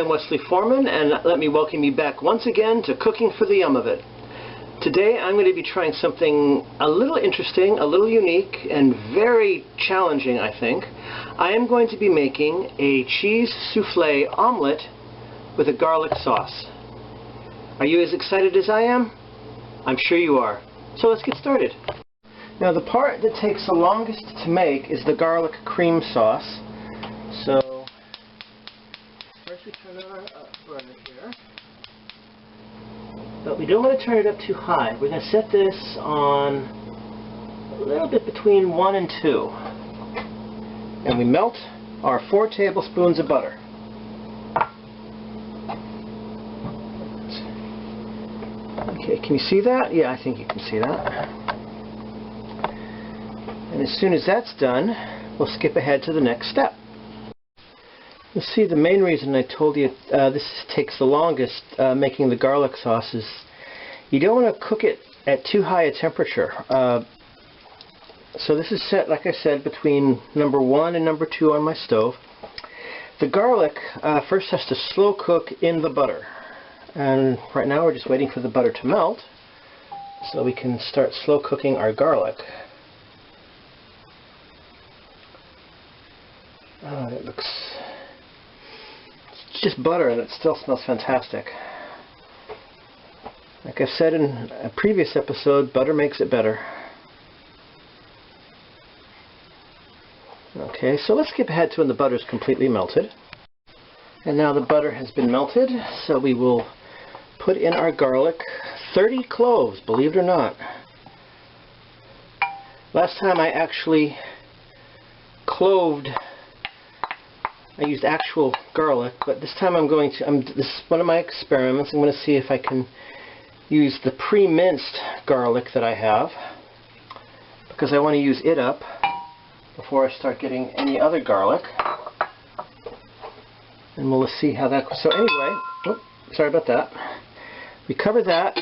I'm Wesley Foreman, and let me welcome you back once again to Cooking for the Yum of It. Today I'm going to be trying something a little interesting, a little unique, and very challenging, I think. I am going to be making a cheese soufflé omelet with a garlic sauce. Are you as excited as I am? I'm sure you are. So let's get started. Now the part that takes the longest to make is the garlic cream sauce. So first we turn on our burner here. But we don't want to turn it up too high. We're going to set this on a little bit between 1 and 2. And we melt our 4 tablespoons of butter. Okay, can you see that? Yeah, I think you can see that. And as soon as that's done, we'll skip ahead to the next step. You'll see the main reason I told you this takes the longest, making the garlic sauce, is you don't want to cook it at too high a temperature. So this is set, like I said, between number 1 and number 2 on my stove. The garlic first has to slow cook in the butter. And right now we're just waiting for the butter to melt so we can start slow cooking our garlic. Oh, it looks... It's just butter and it still smells fantastic. Like I've said in a previous episode, butter makes it better. Okay, so let's skip ahead to when the butter is completely melted. And now the butter has been melted, so we will put in our garlic. 30 cloves, believe it or not. Last time I actually cloved, I used actual garlic, but this time I'm going to, this is one of my experiments. I'm going to see if I can use the pre-minced garlic that I have, because I want to use it up before I start getting any other garlic. And we'll see how that goes. So anyway, sorry about that. We cover that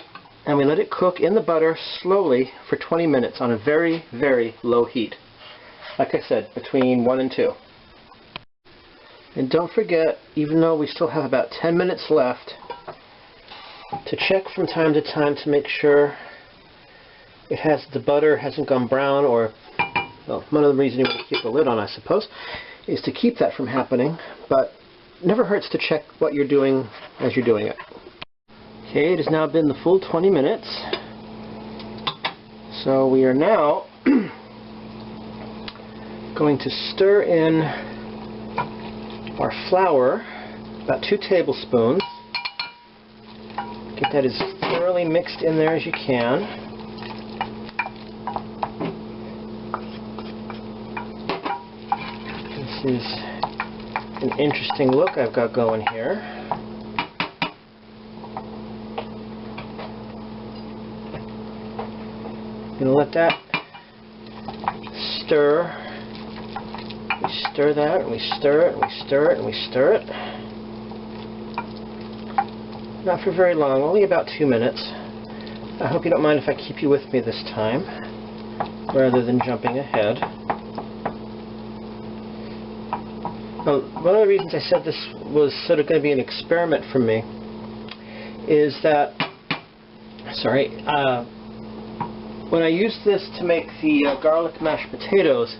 and we let it cook in the butter slowly for 20 minutes on a very, very low heat. Like I said, between 1 and 2. And don't forget, even though we still have about 10 minutes left, to check from time to time to make sure the butter hasn't gone brown, or, well, one of the reasons you want to keep the lid on, I suppose, is to keep that from happening. But never hurts to check what you're doing as you're doing it. Okay, it has now been the full 20 minutes. So we are now going to stir in our flour, about 2 tablespoons. Get that as thoroughly mixed in there as you can. This is an interesting look I've got going here. I'm going to let that stir. We stir that, and we stir it, and we stir it, and we stir it. Not for very long, only about 2 minutes. I hope you don't mind if I keep you with me this time, rather than jumping ahead. One of the reasons I said this was sort of going to be an experiment for me is that, when I used this to make the garlic mashed potatoes,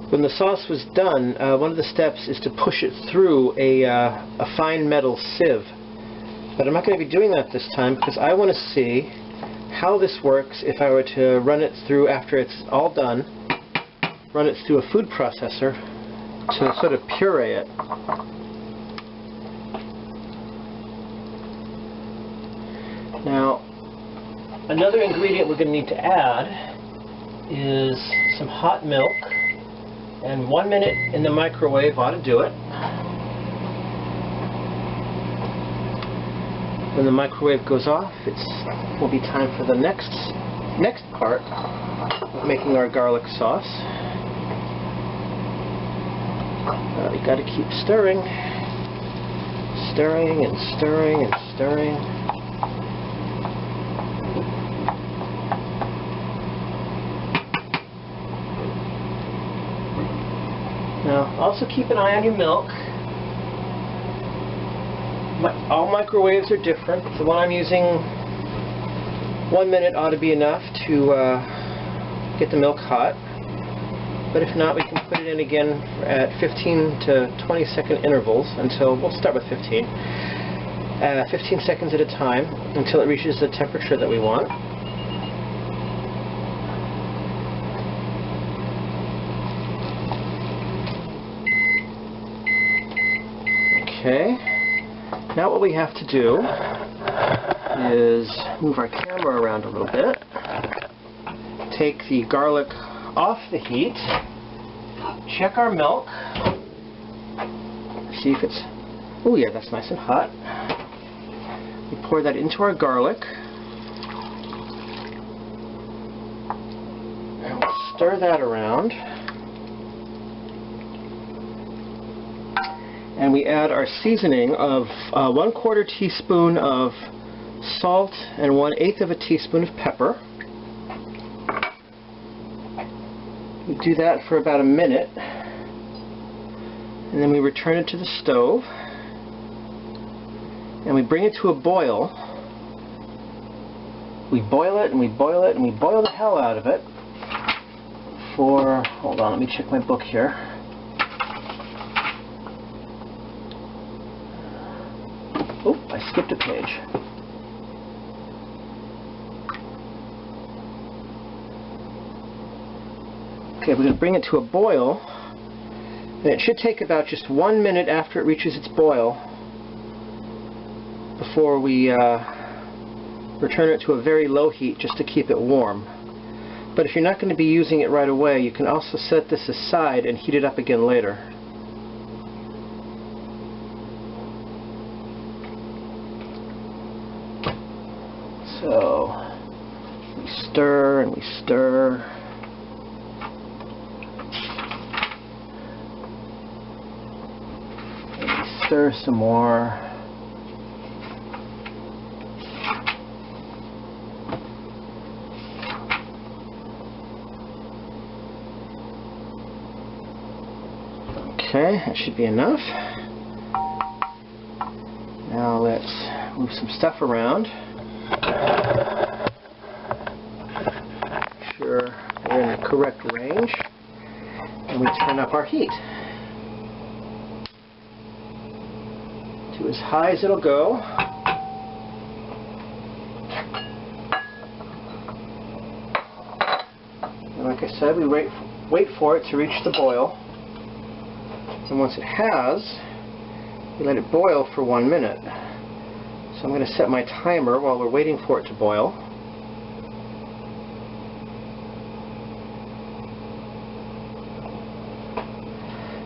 when the sauce was done, one of the steps is to push it through a fine metal sieve. But I'm not going to be doing that this time, because I want to see how this works if I were to run it through, after it's all done, run it through a food processor to sort of puree it. Now, another ingredient we're going to need to add is some hot milk, and 1 minute in the microwave ought to do it. When the microwave goes off, it will be time for the next part of making our garlic sauce. You got to keep stirring, stirring and stirring and stirring. Now, also keep an eye on your milk. All microwaves are different. The one I'm using, 1 minute ought to be enough to get the milk hot. But if not, we can put it in again at 15 to 20 second intervals until, we'll start with 15. 15 seconds at a time until it reaches the temperature that we want. Okay, now what we have to do is move our camera around a little bit, take the garlic off the heat, check our milk, see if it's, oh yeah, that's nice and hot. We pour that into our garlic, and we'll stir that around. And we add our seasoning of 1/4 teaspoon of salt and 1/8 of a teaspoon of pepper. We do that for about a minute, and then we return it to the stove, and we bring it to a boil. We boil it, and we boil it, and we boil the hell out of it for, hold on, let me check my book here. Oh, I skipped a page. Okay, we're going to bring it to a boil, and it should take about just 1 minute after it reaches its boil before we return it to a very low heat just to keep it warm. But if you're not going to be using it right away, you can also set this aside and heat it up again later. So, we stir and we stir. And we stir some more. Okay, that should be enough. Now let's move some stuff around. Make sure we're in the correct range, and we turn up our heat to as high as it'll go. And like I said, we wait for it to reach the boil, and once it has, we let it boil for 1 minute. So I'm going to set my timer while we're waiting for it to boil.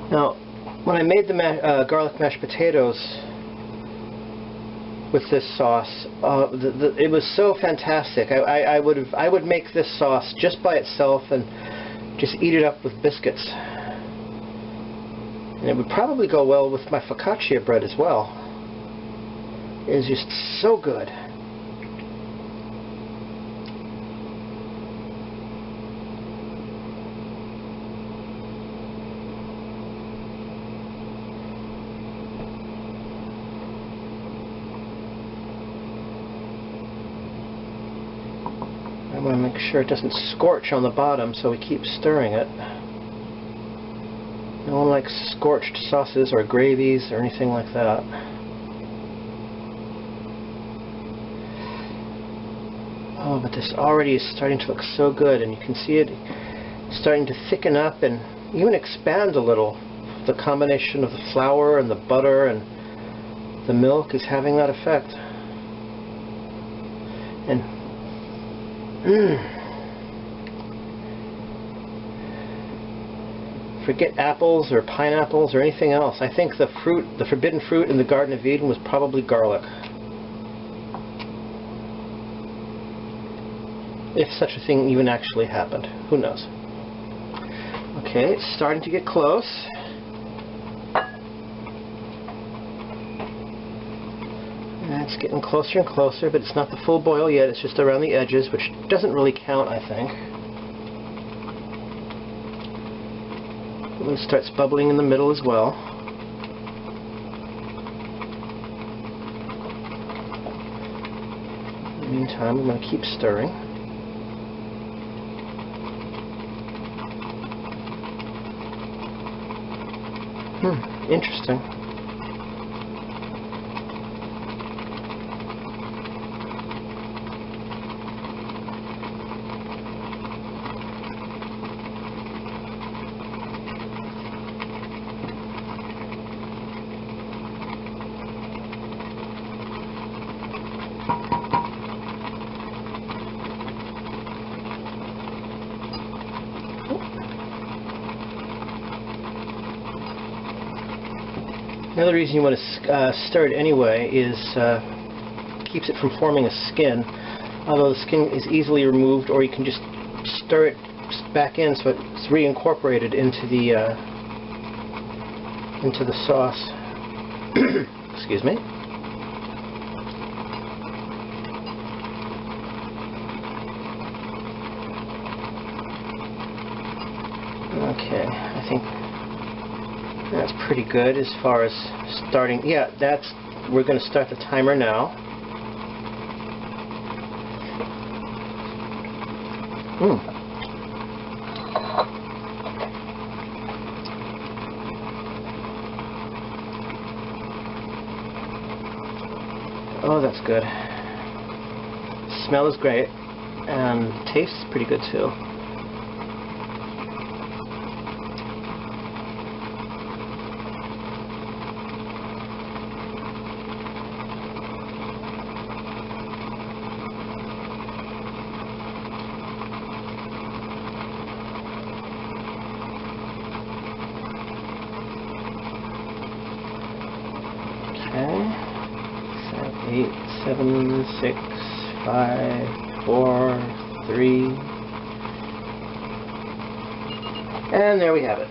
Now, when I made the garlic mashed potatoes with this sauce, it was so fantastic. I would make this sauce just by itself and just eat it up with biscuits. And it would probably go well with my focaccia bread as well. It is just so good. I want to make sure it doesn't scorch on the bottom, so we keep stirring it. No one likes scorched sauces or gravies or anything like that. Oh, but this already is starting to look so good, and you can see it starting to thicken up and even expand a little. The combination of the flour and the butter and the milk is having that effect. And forget apples or pineapples or anything else. I think the forbidden fruit in the Garden of Eden was probably garlic. If such a thing even actually happened. Who knows? Okay, it's starting to get close. And it's getting closer and closer, but it's not the full boil yet. It's just around the edges, which doesn't really count, I think. It starts bubbling in the middle as well. meantime, I'm going to keep stirring. Interesting. Another reason you want to stir it anyway is keeps it from forming a skin. Although the skin is easily removed, or you can just stir it back in so it's reincorporated into the sauce. Excuse me. Okay, I think that's pretty good as far as starting. Yeah, we're going to start the timer now. Oh, that's good. Smell is great, and taste is pretty good too. Okay. 8, 7, 6, 5, 4, 3, and there we have it.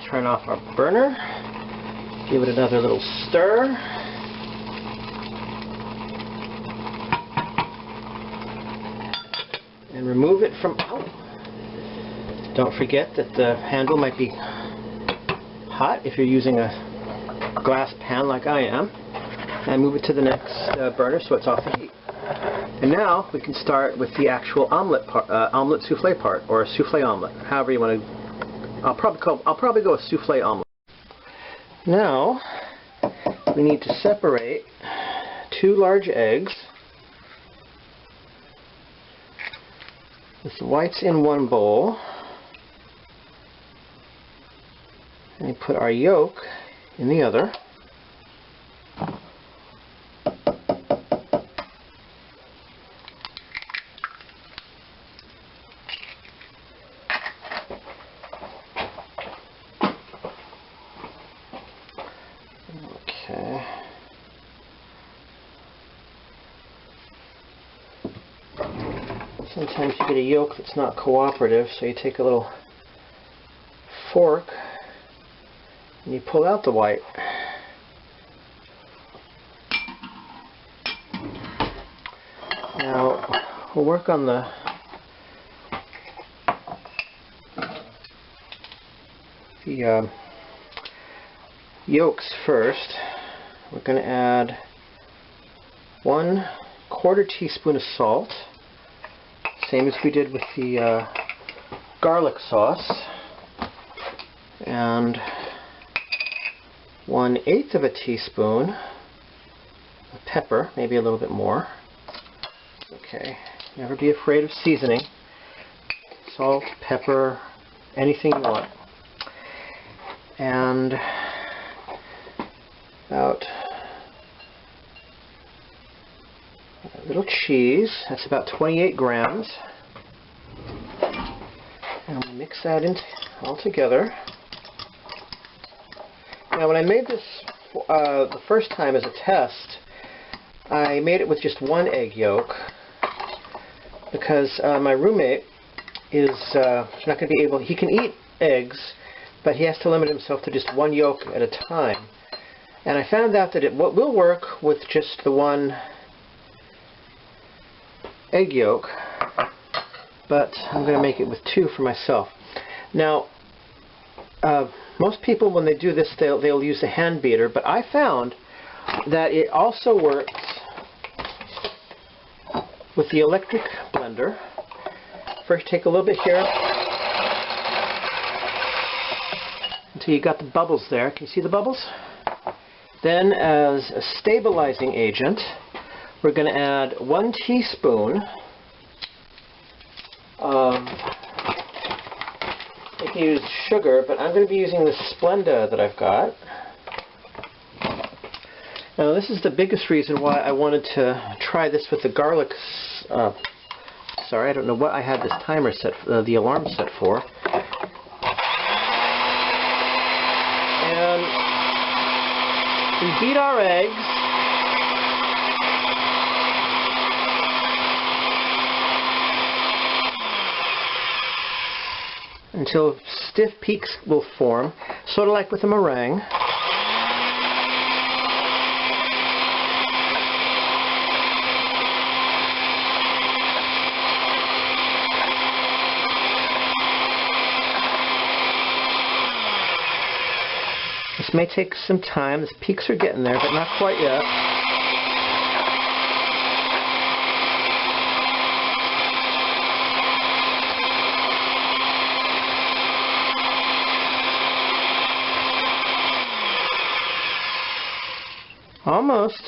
Turn off our burner, give it another little stir, and remove it from out. Don't forget that the handle might be hot if you're using a glass pan like I am. And move it to the next burner so it's off the heat. And now we can start with the actual omelette souffle part, or a souffle omelette, however you want to. I'll probably go with souffle omelette. Now we need to separate 2 large eggs with the whites in one bowl, and we put our yolk in the other. Okay. Sometimes you get a yolk that's not cooperative, so you take a little fork and you pull out the white. Now we'll work on the yolks first. We're going to add 1/4 teaspoon of salt, same as we did with the garlic sauce, and 1/8 of a teaspoon of pepper, maybe a little bit more. Okay, never be afraid of seasoning. Salt, pepper, anything you want. And about a little cheese, that's about 28 grams. And we mix that in all together. Now when I made this the first time as a test, I made it with just 1 egg yolk because my roommate is not going to be able, he can eat eggs, but he has to limit himself to just 1 yolk at a time. And I found out that it will work with just the 1 egg yolk, but I'm going to make it with 2 for myself. Now, most people, when they do this, they'll use a hand beater, but I found that it also works with the electric blender. First take a little bit here until you got the bubbles there. Can you see the bubbles? Then as a stabilizing agent, we're going to add 1 teaspoon of, you can use sugar, but I'm going to be using the Splenda that I've got. Now this is the biggest reason why I wanted to try this with the garlic. Sorry, I don't know what I had this timer set, the alarm set for. And we beat our eggs. Until stiff peaks will form, sort of like with a meringue. This may take some time. The peaks are getting there, but not quite yet. Almost.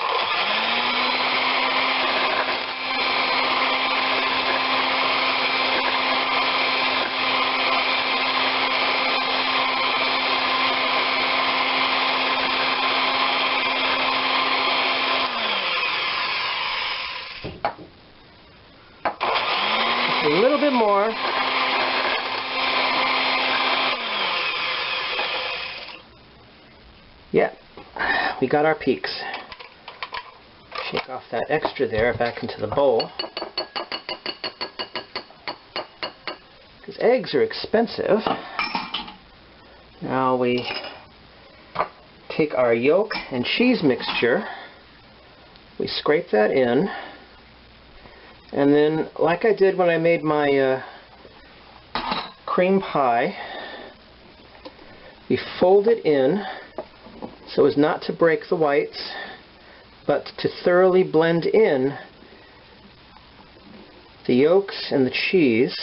A little bit more. Yeah, we got our peaks. Shake off that extra there back into the bowl. Because eggs are expensive. Now we take our yolk and cheese mixture. We scrape that in. And then, like I did when I made my cream pie, we fold it in so as not to break the whites, but to thoroughly blend in the yolks and the cheese.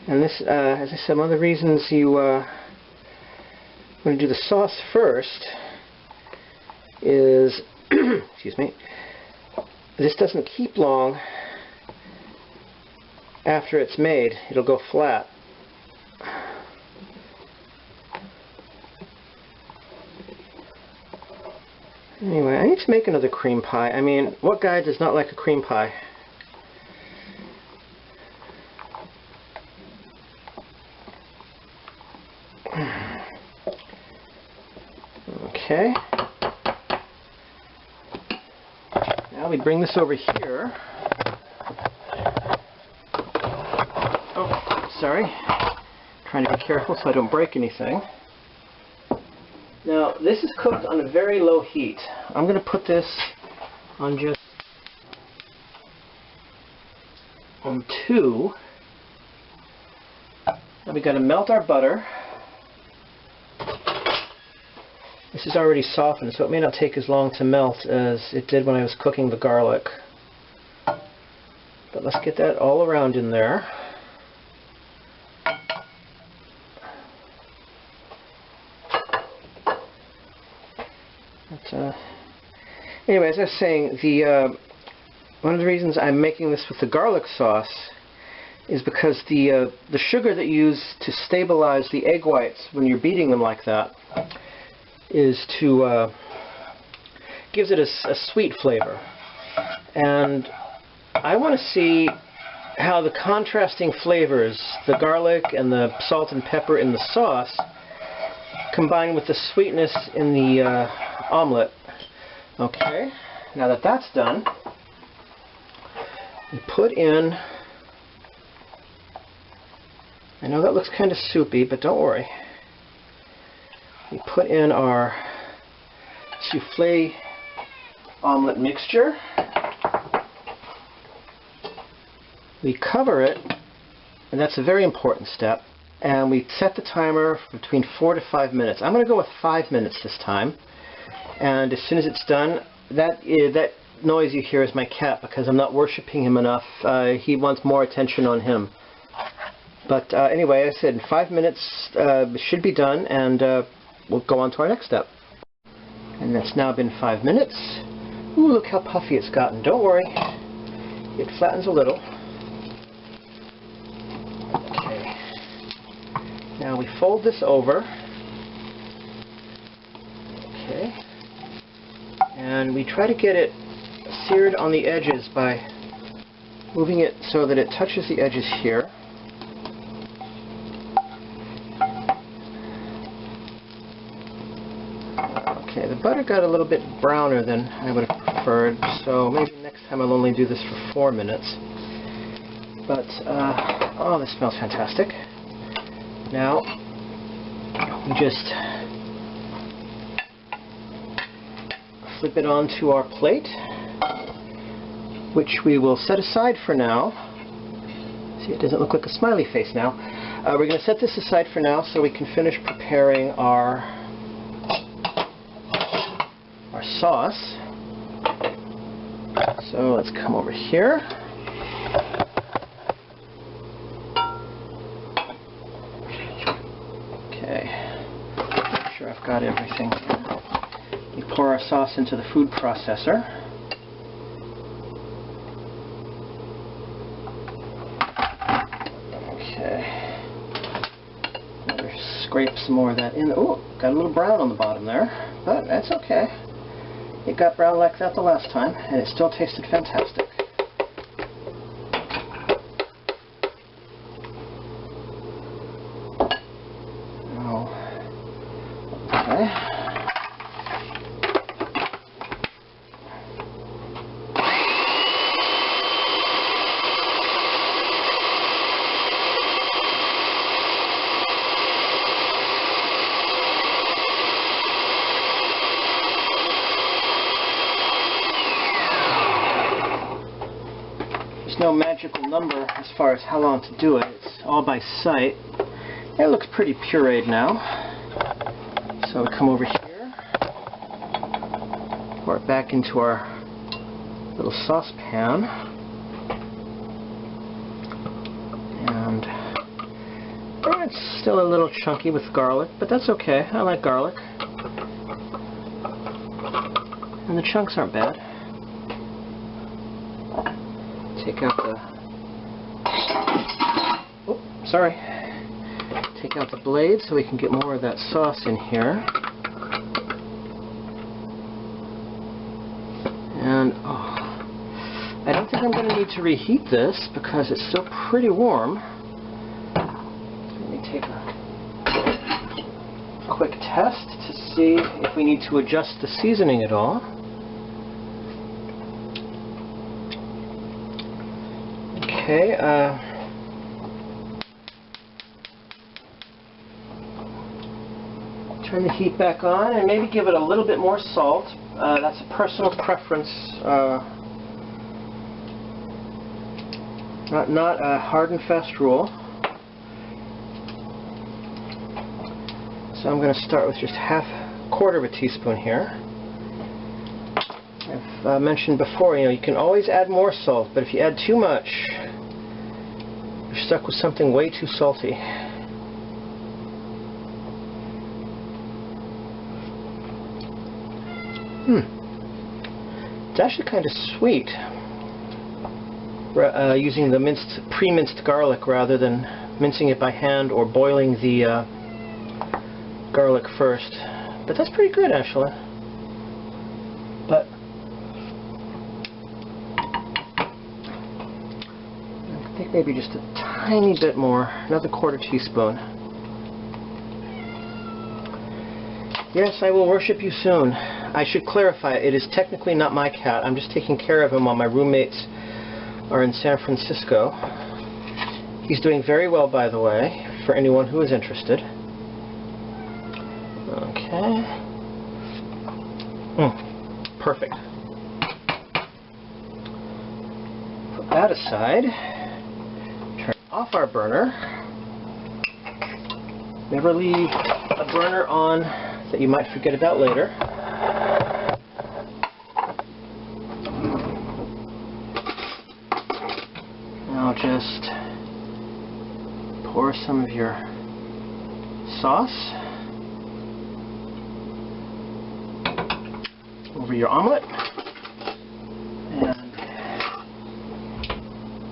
And this, as I said, one of the reasons you want to do the sauce first is, excuse me, this doesn't keep long after it's made. It'll go flat. Anyway, I need to make another cream pie. I mean, what guy does not like a cream pie? Okay. Now we bring this over here. Oh, sorry. Trying to be careful so I don't break anything. Now, this is cooked on a very low heat. I'm going to put this on just on 2. Now we got to melt our butter. This is already softened, so it may not take as long to melt as it did when I was cooking the garlic. But let's get that all around in there. Anyway, as I was saying, one of the reasons I'm making this with the garlic sauce is because the sugar that you use to stabilize the egg whites when you're beating them like that is to gives it a sweet flavor. And I want to see how the contrasting flavors, the garlic and the salt and pepper in the sauce, combine with the sweetness in the omelet. Okay, now that that's done, we put in, I know that looks kind of soupy, but don't worry. We put in our soufflé omelet mixture. We cover it, and that's a very important step, and we set the timer for between 4 to 5 minutes. I'm going to go with 5 minutes this time. And as soon as it's done, that noise you hear is my cat, because I'm not worshiping him enough. He wants more attention on him. But anyway, I said in 5 minutes it should be done, and we'll go on to our next step. And that's now been 5 minutes. Ooh, look how puffy it's gotten. Don't worry, it flattens a little. Okay. Now we fold this over. Okay. And we try to get it seared on the edges by moving it so that it touches the edges here. Okay, the butter got a little bit browner than I would have preferred, so maybe next time I'll only do this for 4 minutes. But, oh, this smells fantastic. Now, we just flip it onto our plate, which we will set aside for now. See, it doesn't look like a smiley face now. We're going to set this aside for now so we can finish preparing our sauce. So let's come over here. Okay, make sure I've got everything. We pour our sauce into the food processor. Okay, scrape some more of that in. Oh, got a little brown on the bottom there, but that's okay. It got brown like that the last time, and it still tasted fantastic. Oh, okay. No magical number as far as how long to do it. It's all by sight. It looks pretty pureed now. So we come over here, pour it back into our little saucepan, and it's still a little chunky with garlic, but that's okay. I like garlic, and the chunks aren't bad. Take out the, oh, sorry. Take out the blade so we can get more of that sauce in here. And, oh, I don't think I'm going to need to reheat this because it's still pretty warm. So let me take a quick test to see if we need to adjust the seasoning at all. Okay, turn the heat back on and maybe give it a little bit more salt. That's a personal preference, not a hard and fast rule. So I'm going to start with just quarter of a teaspoon here. I've mentioned before, you can always add more salt, but if you add too much, you're stuck with something way too salty. It's actually kind of sweet, using the pre-minced garlic rather than mincing it by hand or boiling the garlic first. But that's pretty good, actually. But I think maybe just a tiny bit more, another quarter teaspoon. Yes, I will worship you soon. I should clarify, it is technically not my cat. I'm just taking care of him while my roommates are in San Francisco. He's doing very well, by the way, for anyone who is interested. Okay. Perfect. Put that aside. Turn off our burner. Never leave a burner on that you might forget about later. just pour some of your sauce over your omelet and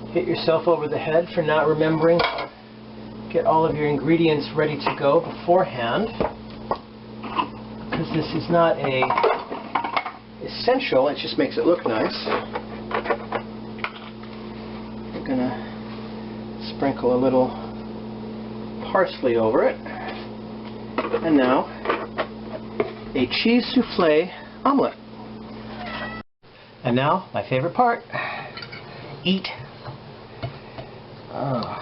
hit yourself over the head for not remembering to get all of your ingredients ready to go beforehand, because this is not essential, it just makes it look nice. We're gonna sprinkle a little parsley over it, and now a cheese soufflé omelet. And now my favorite part, eat. Oh.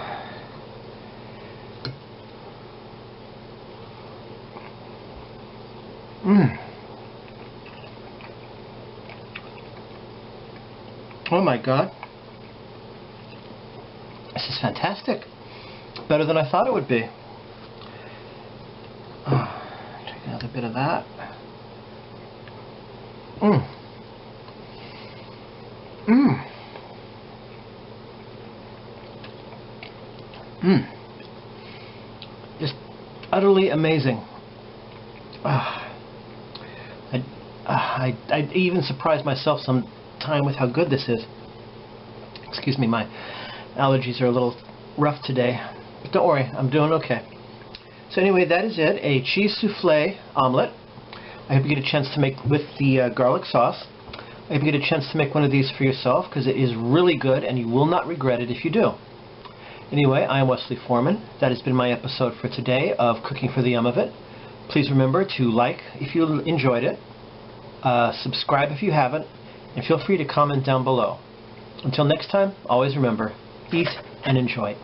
Oh my God. This is fantastic. Better than I thought it would be. Take another bit of that. Just utterly amazing. I even surprised myself sometime with how good this is. Excuse me, my allergies are a little rough today. But don't worry, I'm doing okay. So anyway, that is it. A cheese soufflé omelet. I hope you get a chance to make with the garlic sauce. I hope you get a chance to make one of these for yourself, because it is really good and you will not regret it if you do. Anyway, I am Wesley Foreman. That has been my episode for today of Cooking for the Yum of It. Please remember to like if you enjoyed it, subscribe if you haven't, and feel free to comment down below. Until next time, always remember, eat and enjoy.